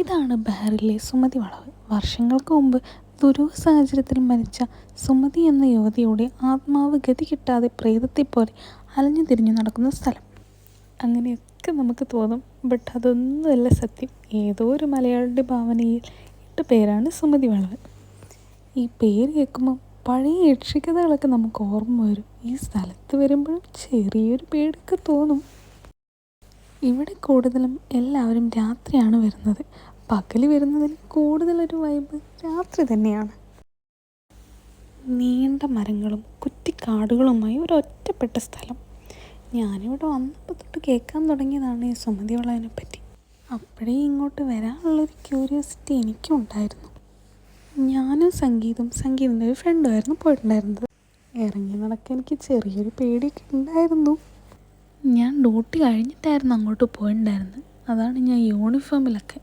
ഇതാണ് ബഹറിലെ സുമതി വളവ്. വർഷങ്ങൾക്ക് മുമ്പ് ദുരൂഹ സാഹചര്യത്തിൽ മരിച്ച സുമതി എന്ന യുവതിയുടെ ആത്മാവ് ഗതി കിട്ടാതെ പ്രേതത്തെപ്പോലെ അലഞ്ഞു തിരിഞ്ഞു നടക്കുന്ന സ്ഥലം. അങ്ങനെയൊക്കെ നമുക്ക് തോന്നും. ബട്ട് അതൊന്നുമല്ല സത്യം. ഏതോ ഒരു മലയാളിയുടെ ഭാവനയിൽ ഇട്ട പേരാണ് സുമതി വളവ്. ഈ പേര് കേൾക്കുമ്പോൾ പഴയ യക്ഷിക്കഥകളൊക്കെ നമുക്ക് ഓർമ്മ വരും. ഈ സ്ഥലത്ത് വരുമ്പോൾ ചെറിയൊരു പേടിയൊക്കെ തോന്നും. ഇവിടെ കൂടുതലും എല്ലാവരും രാത്രിയാണ് വരുന്നത്. പകൽ വരുന്നതിൽ കൂടുതലൊരു വൈബ് രാത്രി തന്നെയാണ്. നീണ്ട മരങ്ങളും കുറ്റിക്കാടുകളുമായി ഒരു ഒറ്റപ്പെട്ട സ്ഥലം. ഞാനിവിടെ വന്നപ്പോൾ തൊട്ട് കേൾക്കാൻ തുടങ്ങിയതാണ് ഈ സുമതി വളവിനെ പറ്റി. അപ്പോഴേ ഇങ്ങോട്ട് വരാനുള്ളൊരു ക്യൂരിയോസിറ്റി എനിക്കും ഉണ്ടായിരുന്നു. ഞാനും സംഗീതത്തിൻ്റെ ഒരു ഫ്രണ്ടുമായിരുന്നു പോയിട്ടുണ്ടായിരുന്നത്. ഇറങ്ങി നടക്കാൻ എനിക്ക് ചെറിയൊരു പേടിയൊക്കെ ഉണ്ടായിരുന്നു. ഞാൻ ഡ്യൂട്ടി കഴിഞ്ഞിട്ടായിരുന്നു അങ്ങോട്ട് പോയിട്ടുണ്ടായിരുന്നത്. അതാണ് ഞാൻ യൂണിഫോമിലൊക്കെ